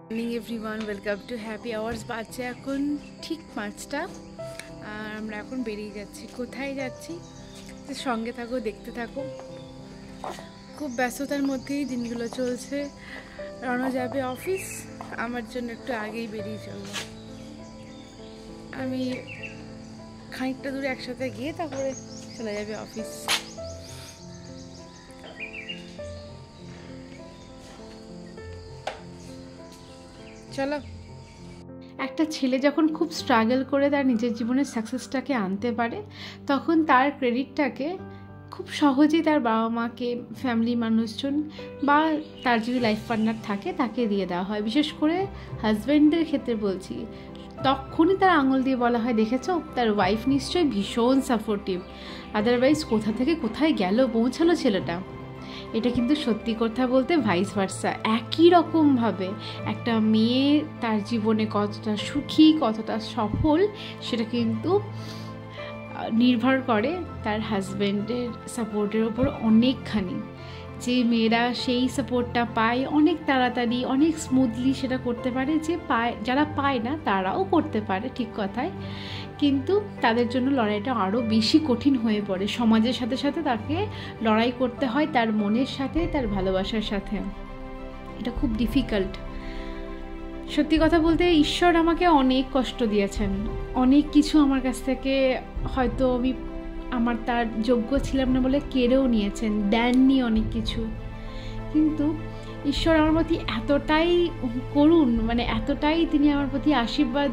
Morning everyone, welcome to happy hours. বাচ্চা এখন ঠিক 5টা আর আমরা এখন বেরিয়ে যাচ্ছি। কোথায় যাচ্ছি সঙ্গে থাকো, দেখতে থাকো। খুব ব্যস্ততার মধ্যেই দিনগুলো চলছে। রওনা যাবে অফিস, আমার জন্য একটু আগেই বেরিয়ে চললো। আমি খানিকটা দূরে একসাথে গিয়ে তারপরে চলে যাবে অফিস। চলো। একটা ছেলে যখন খুব স্ট্রাগল করে তার নিজের জীবনের সাকসেসটাকে আনতে পারে, তখন তার ক্রেডিটটাকে খুব সহজেই তার বাবা মাকে, ফ্যামিলি মানুষজন বা তার যদি লাইফ পার্টনার থাকে তাকে দিয়ে দেওয়া হয়। বিশেষ করে হাজব্যান্ডের ক্ষেত্রে বলছি, তখনই তার আঙুল দিয়ে বলা হয়, দেখেছো তার ওয়াইফ নিশ্চয়ই ভীষণ সাপোর্টিভ, আদারওয়াইজ কোথা থেকে কোথায় গেল পৌঁছালো ছেলেটা। এটা কিন্তু সত্যি কথা বলতে ভাইস ভার্সা। একই রকমভাবে একটা মেয়ে তার জীবনে কতটা সুখী, কতটা সফল, সেটা কিন্তু নির্ভর করে তার হাজব্যান্ডের সাপোর্টের ওপর অনেকখানি। যে মেয়েরা সেই সাপোর্টটা পায় অনেক তাড়াতাড়ি, অনেক স্মুথলি সেটা করতে পারে, যে পায়, যারা পায় না তারাও করতে পারে, ঠিক কথাই, কিন্তু তাদের জন্য লড়াইটা আরও বেশি কঠিন হয়ে পড়ে। সমাজের সাথে সাথে তাকে লড়াই করতে হয় তার মনের সাথে, তার ভালোবাসার সাথে। এটা খুব ডিফিকাল্ট। সত্যি কথা বলতে ঈশ্বর আমাকে অনেক কষ্ট দিয়েছেন, অনেক কিছু আমার কাছ থেকে হয়তো আমি আমার তার যোগ্য ছিলাম না বলে কেড়েও নিয়েছেন, দেননি অনেক কিছু। কিন্তু ঈশ্বর আমার প্রতি এতটাই করুণ, মানে এতটাই তিনি আমার প্রতি আশীর্বাদ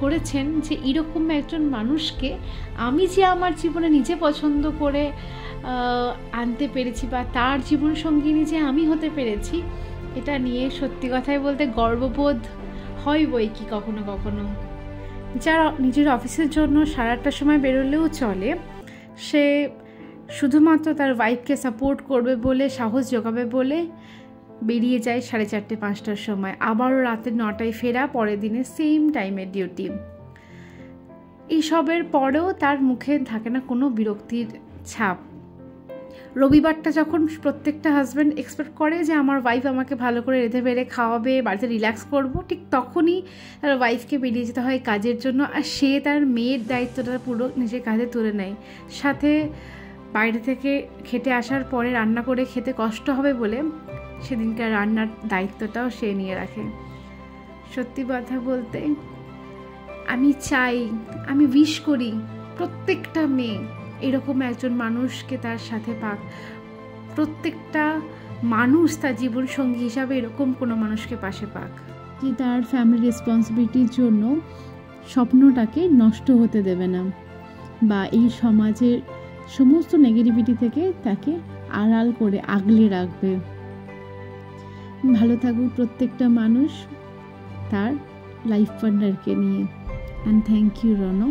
করেছেন যে এরকম একজন মানুষকে আমি যে আমার জীবনে নিজে পছন্দ করে আনতে পেরেছি, বা তার জীবনসঙ্গিনী যে আমি হতে পেরেছি, এটা নিয়ে সত্যি কথাই বলতে গর্ববোধ হয় বই কি কখনো কখনো। যারা নিজের অফিসের জন্য সারাটা সময় বেরোলেও চলে, সে শুধুমাত্র তার ওয়াইফকে সাপোর্ট করবে বলে, সাহস জোগাবে বলে বেরিয়ে যায় 4:30 5টার সময়, আবারও রাতে 9টায় ফেরা, পরের দিনে সেম টাইমের ডিউটি। এইসবের পরেও তার মুখে থাকে না কোনো বিরক্তির ছাপ। রবিবারটা যখন প্রত্যেকটা হাজব্যান্ড এক্সপেক্ট করে যে আমার ওয়াইফ আমাকে ভালো করে রেঁধে বেড়ে খাওয়াবে, বাড়িতে রিল্যাক্স করব, ঠিক তখনই তার ওয়াইফকে বেরিয়ে যেতে হয় কাজের জন্য, আর সে তার মেয়ের দায়িত্বটা পুরো নিজের কাঁধে তুলে নেয়। সাথে বাইরে থেকে খেটে আসার পরে রান্না করে খেতে কষ্ট হবে বলে সেদিনকার রান্নার দায়িত্বটাও সে নিয়ে রাখে। সত্যি কথা বলতে আমি চাই, আমি উইশ করি প্রত্যেকটা মেয়ে এরকম একজন মানুষকে তার সাথে পাক। প্রত্যেকটা মানুষ তার জীবনসঙ্গী হিসাবে এরকম কোনো মানুষকে পাশে পাক, যে তার ফ্যামিলি রেসপন্সিবিলিটির জন্য স্বপ্নটাকে নষ্ট হতে দেবে না, বা এই সমাজের সমস্ত নেগেটিভিটি থেকে তাকে আড়াল করে আগলে রাখবে। ভালো থাকুক প্রত্যেকটা মানুষ তার লাইফ পার্টনারকে নিয়ে। And thank you Rono.